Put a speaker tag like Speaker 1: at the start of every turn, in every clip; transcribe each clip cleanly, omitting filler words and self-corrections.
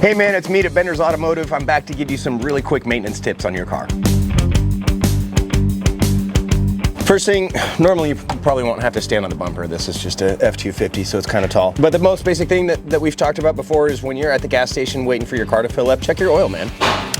Speaker 1: Hey man, it's me at Bender's Automotive. I'm back to give you some really quick maintenance tips on your car. First thing, normally you probably won't have to stand on the bumper. This is just a F250, so it's kind of tall. But the most basic thing that we've talked about before is when you're at the gas station waiting for your car to fill up, check your oil, man.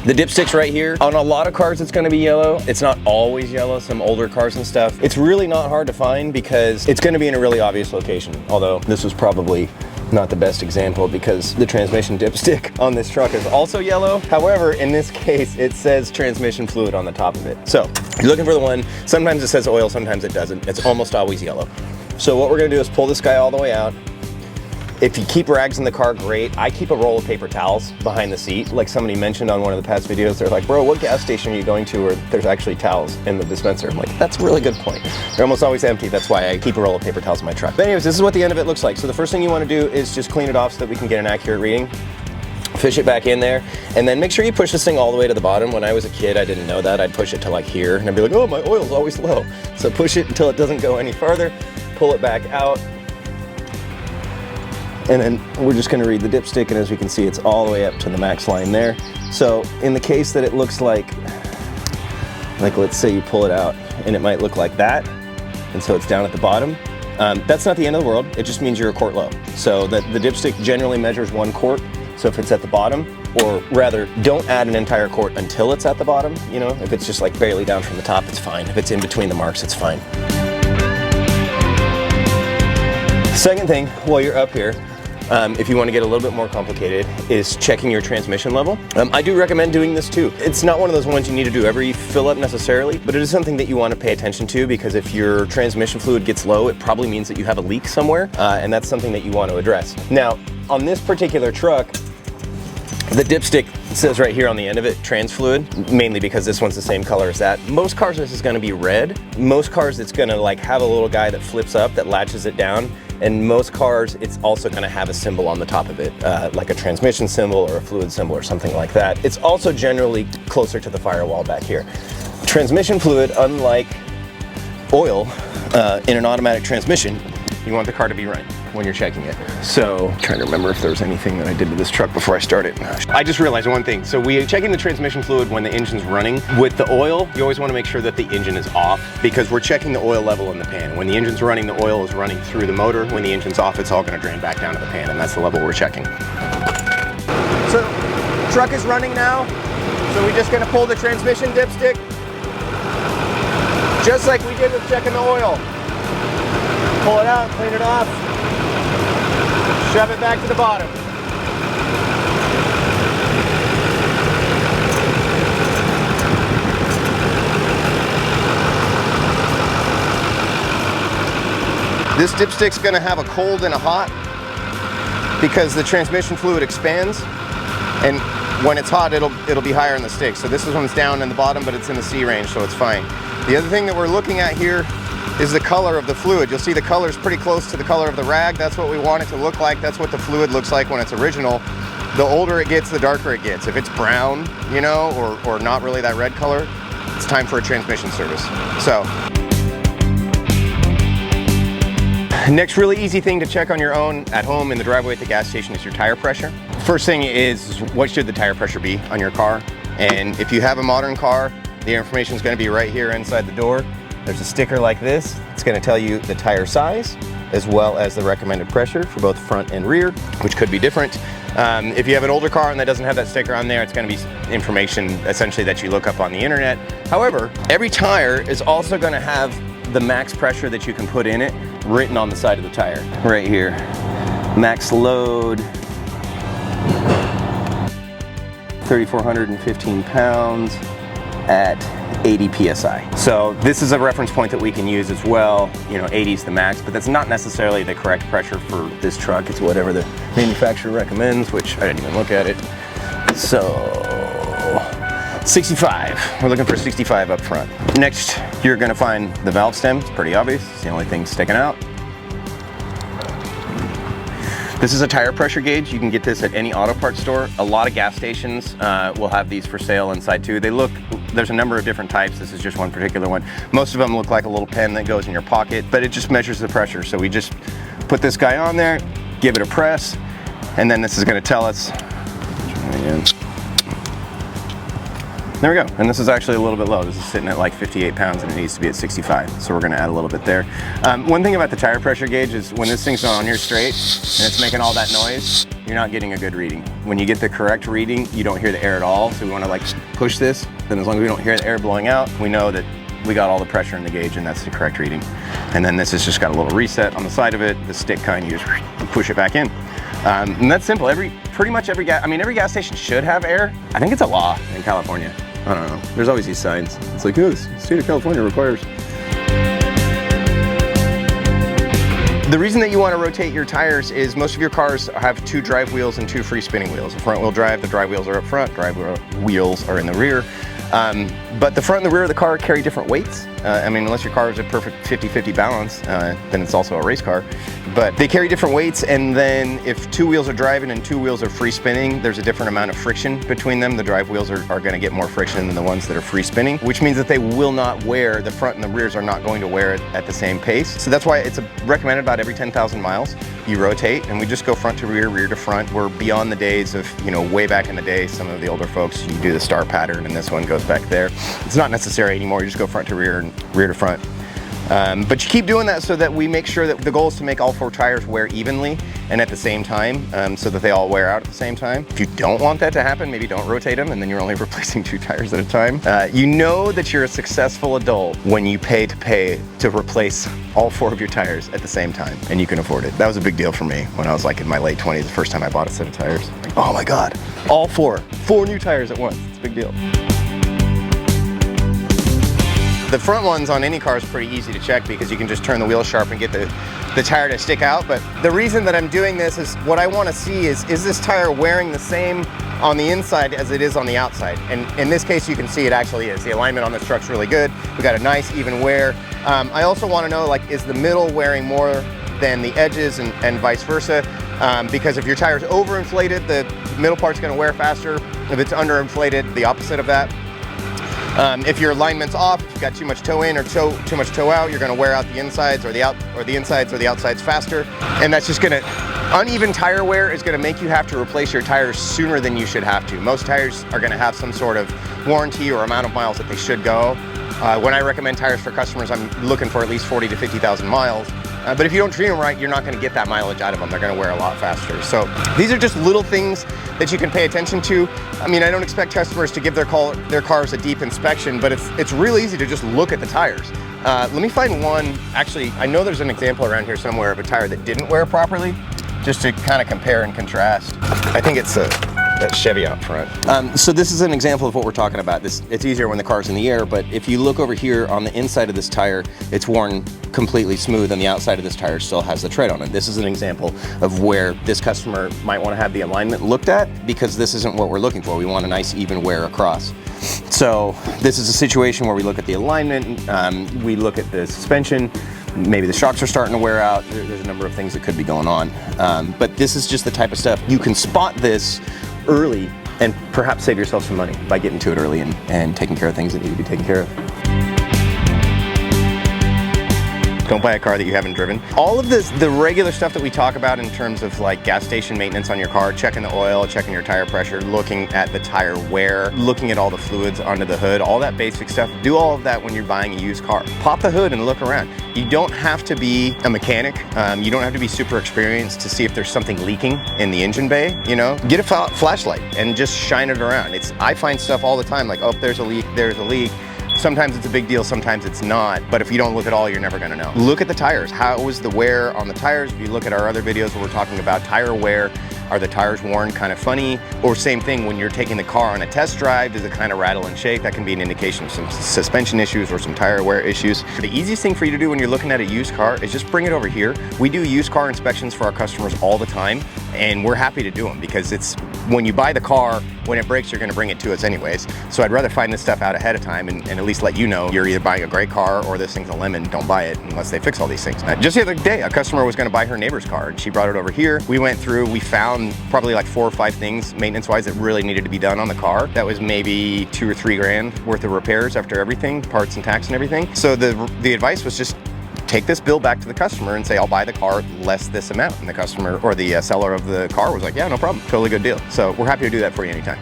Speaker 1: The dipstick's right here. On a lot of cars, it's gonna be yellow. It's not always yellow, some older cars and stuff. It's really not hard to find because it's gonna be in a really obvious location. Although this was probably not the best example because the transmission dipstick on this truck is also yellow. However, in this case, it says transmission fluid on the top of it. So you're looking for the one, sometimes it says oil, sometimes it doesn't. It's almost always yellow. So what we're gonna do is pull this guy all the way out. If you keep rags in the car, great. I keep a roll of paper towels behind the seat. Like somebody mentioned on one of the past videos, they're like, bro, what gas station are you going to where there's actually towels in the dispenser? I'm like, that's a really good point. They're almost always empty. That's why I keep a roll of paper towels in my truck. But anyways, this is what the end of it looks like. So the first thing you want to do is just clean it off so that we can get an accurate reading. Fish it back in there, and then make sure you push this thing all the way to the bottom. When I was a kid, I didn't know that. I'd push it to like here, and I'd be like, oh, my oil's always low. So push it until it doesn't go any farther, pull it back out, and then we're just gonna read the dipstick, and as we can see, it's all the way up to the max line there. So in the case that it looks like let's say you pull it out, and it might look like that, and so it's down at the bottom. That's not the end of the world. It just means you're a quart low. So the dipstick generally measures 1 quart. So if it's at the bottom, or rather, don't add an entire quart until it's at the bottom. You know, if it's just like barely down from the top, it's fine. If it's in between the marks, it's fine. Second thing, while you're up here, if you want to get a little bit more complicated, is checking your transmission level. I do recommend doing this too. It's not one of those ones you need to do every fill up necessarily, but it is something that you want to pay attention to, because if your transmission fluid gets low, it probably means that you have a leak somewhere, and that's something that you want to address. Now, on this particular truck, the dipstick says right here on the end of it, trans fluid, mainly because this one's the same color as that. Most cars, this is gonna be red. Most cars, it's gonna like have a little guy that flips up, that latches it down. And most cars, it's also gonna have a symbol on the top of it, like a transmission symbol or a fluid symbol or something like that. It's also generally closer to the firewall back here. Transmission fluid, unlike oil in an automatic transmission, you want the car to be running when you're checking it. So, I'm trying to remember if there was anything that I did to this truck before I started. I just realized one thing. So we're checking the transmission fluid when the engine's running. With the oil, you always want to make sure that the engine is off, because we're checking the oil level in the pan. When the engine's running, the oil is running through the motor. When the engine's off, it's all going to drain back down to the pan, and that's the level we're checking. So, truck is running now. So we're just going to pull the transmission dipstick, just like we did with checking the oil. Pull it out, clean it off, shove it back to the bottom. This dipstick's gonna have a cold and a hot because the transmission fluid expands, and when it's hot, it'll be higher in the stick. So this one's down in the bottom, but it's in the C range, so it's fine. The other thing that we're looking at here is the color of the fluid. You'll see the color is pretty close to the color of the rag. That's what we want it to look like. That's what the fluid looks like when it's original. The older it gets, the darker it gets. If it's brown, you know, or not really that red color, it's time for a transmission service. So, next really easy thing to check on your own at home in the driveway at the gas station is your tire pressure. First thing is, what should the tire pressure be on your car? And if you have a modern car, the information is going to be right here inside the door. There's a sticker like this. It's going to tell you the tire size as well as the recommended pressure for both front and rear, which could be different. If you have an older car and that doesn't have that sticker on there, it's going to be information essentially that you look up on the internet. However, every tire is also going to have the max pressure that you can put in it written on the side of the tire. Right here. Max load, 3,415 pounds at 80 PSI. So this is a reference point that we can use as well. You know, 80 is the max, but that's not necessarily the correct pressure for this truck. It's whatever the manufacturer recommends, which I didn't even look at it. So 65, we're looking for 65 up front. Next, you're gonna find the valve stem. It's pretty obvious, it's the only thing sticking out. This is a tire pressure gauge. You can get this at any auto parts store. A lot of gas stations will have these for sale inside too. There's a number of different types. This is just one particular one. Most of them look like a little pen that goes in your pocket, but it just measures the pressure. So we just put this guy on there, give it a press, and then this is gonna tell us, again. There we go, and this is actually a little bit low. This is sitting at like 58 pounds and it needs to be at 65, so we're gonna add a little bit there. One thing about the tire pressure gauge is when this thing's on here straight and it's making all that noise, you're not getting a good reading. When you get the correct reading, you don't hear the air at all, so we wanna like push this, then as long as we don't hear the air blowing out, we know that we got all the pressure in the gauge and that's the correct reading. And then this has just got a little reset on the side of it, the stick kind, you just push it back in. And that's simple. Pretty much every gas station should have air. I think it's a law in California. I don't know. There's always these signs. It's like, oh, the state of California requires. The reason that you want to rotate your tires is most of your cars have 2 drive wheels and 2 free spinning wheels. A front wheel drive, the drive wheels are up front, drive wheels are in the rear. But the front and the rear of the car carry different weights. I mean, unless your car is a perfect 50-50 balance, then it's also a race car. But they carry different weights, and then if 2 wheels are driving and 2 wheels are free spinning, there's a different amount of friction between them. The drive wheels are going to get more friction than the ones that are free spinning, which means that they will not wear, the front and the rears are not going to wear it at the same pace. So that's why it's recommended about every 10,000 miles you rotate, and we just go front to rear, rear to front. We're beyond the days of, you know, way back in the day, some of the older folks, you do the star pattern and this one goes back there. It's not necessary anymore. You just go front to rear and rear to front. But you keep doing that so that we make sure that the goal is to make all 4 tires wear evenly and at the same time, so that they all wear out at the same time. If you don't want that to happen, maybe don't rotate them and then you're only replacing 2 tires at a time. You know that you're a successful adult when you pay to replace all 4 of your tires at the same time and you can afford it. That was a big deal for me when I was like in my late 20s, the first time I bought a set of tires. Like, oh my God, all 4 new tires at once. It's a big deal. The front ones on any car is pretty easy to check because you can just turn the wheel sharp and get the tire to stick out. But the reason that I'm doing this is what I want to see is this tire wearing the same on the inside as it is on the outside? And in this case, you can see it actually is. The alignment on this truck's really good. We got a nice even wear. I also want to know, like, is the middle wearing more than the edges and vice versa? Because if your tire's overinflated, the middle part's going to wear faster. If it's underinflated, the opposite of that. If your alignment's off, if you've got too much toe in or too much toe out, you're going to wear out the insides or the insides or the outsides faster. And that's just going to, uneven tire wear is going to make you have to replace your tires sooner than you should have to. Most tires are going to have some sort of warranty or amount of miles that they should go. When I recommend tires for customers, I'm looking for at least 40 to 50,000 miles. But if you don't treat them right, you're not going to get that mileage out of them. They're going to wear a lot faster. So these are just little things that you can pay attention to. I mean, I don't expect customers to give their cars a deep inspection, but it's real easy to just look at the tires. Let me find one. Actually, I know there's an example around here somewhere of a tire that didn't wear properly, just to kind of compare and contrast. I think it's that Chevy out front. So this is an example of what we're talking about. It's easier when the car's in the air, but if you look over here on the inside of this tire, it's worn completely smooth and the outside of this tire still has the tread on it. This is an example of where this customer might want to have the alignment looked at because this isn't what we're looking for. We want a nice even wear across. So this is a situation where we look at the alignment, we look at the suspension, maybe the shocks are starting to wear out. There's a number of things that could be going on. But this is just the type of stuff. You can spot this early and perhaps save yourself some money by getting to it early and taking care of things that need to be taken care of. Don't buy a car that you haven't driven. All of this, the regular stuff that we talk about in terms of like gas station maintenance on your car, checking the oil, checking your tire pressure, looking at the tire wear, looking at all the fluids under the hood, all that basic stuff. Do all of that when you're buying a used car. Pop the hood and look around. You don't have to be a mechanic. You don't have to be super experienced to see if there's something leaking in the engine bay, you know? Get a flashlight and just shine it around. I find stuff all the time like, oh, there's a leak, there's a leak. Sometimes it's a big deal, sometimes it's not, but if you don't look at all, you're never gonna know. Look at the tires. How was the wear on the tires? If you look at our other videos where we're talking about tire wear, are the tires worn kind of funny? Or same thing, when you're taking the car on a test drive, does it kind of rattle and shake? That can be an indication of some suspension issues or some tire wear issues. The easiest thing for you to do when you're looking at a used car is just bring it over here. We do used car inspections for our customers all the time, and we're happy to do them because it's, when you buy the car, when it breaks, you're gonna bring it to us anyways. So I'd rather find this stuff out ahead of time and at least let you know you're either buying a great car or this thing's a lemon. Don't buy it unless they fix all these things. Just the other day, a customer was gonna buy her neighbor's car and she brought it over here. We went through, we found probably like 4 or 5 things maintenance-wise that really needed to be done on the car. That was maybe 2 or 3 grand worth of repairs after everything, parts and tax and everything. So the advice was just take this bill back to the customer and say, I'll buy the car less this amount. And the customer or the seller of the car was like, yeah, no problem, totally good deal. So we're happy to do that for you anytime.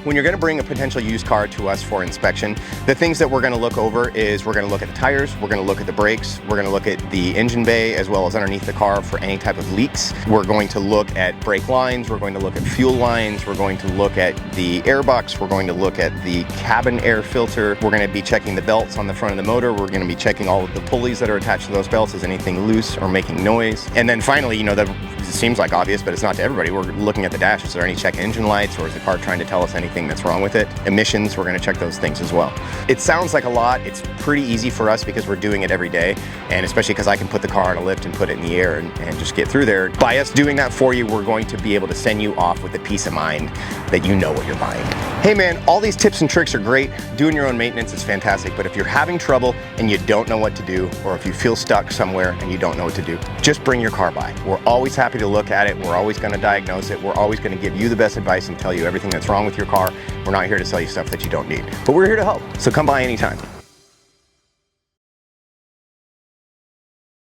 Speaker 1: When you're going to bring a potential used car to us for inspection, the things that we're going to look over is we're going to look at the tires, we're going to look at the brakes, we're going to look at the engine bay as well as underneath the car for any type of leaks. We're going to look at brake lines, we're going to look at fuel lines, we're going to look at the airbox, we're going to look at the cabin air filter, we're going to be checking the belts on the front of the motor, we're going to be checking all of the pulleys that are attached to those belts, is anything loose or making noise. And then finally, you know, it seems like obvious, but it's not to everybody. We're looking at the dash. Is there any check engine lights, or is the car trying to tell us anything that's wrong with it? Emissions, we're going to check those things as well. It sounds like a lot. It's pretty easy for us because we're doing it every day, and especially because I can put the car on a lift and put it in the air and just get through there. By us doing that for you, we're going to be able to send you off with the peace of mind that you know what you're buying. Hey man, all these tips and tricks are great. Doing your own maintenance is fantastic, but if you're having trouble and you don't know what to do, or if you feel stuck somewhere and you don't know what to do, just bring your car by. We're always happy to look at it. We're always going to diagnose it. We're always going to give you the best advice and tell you everything that's wrong with your car. We're not here to sell you stuff that you don't need, but we're here to help. So come by anytime.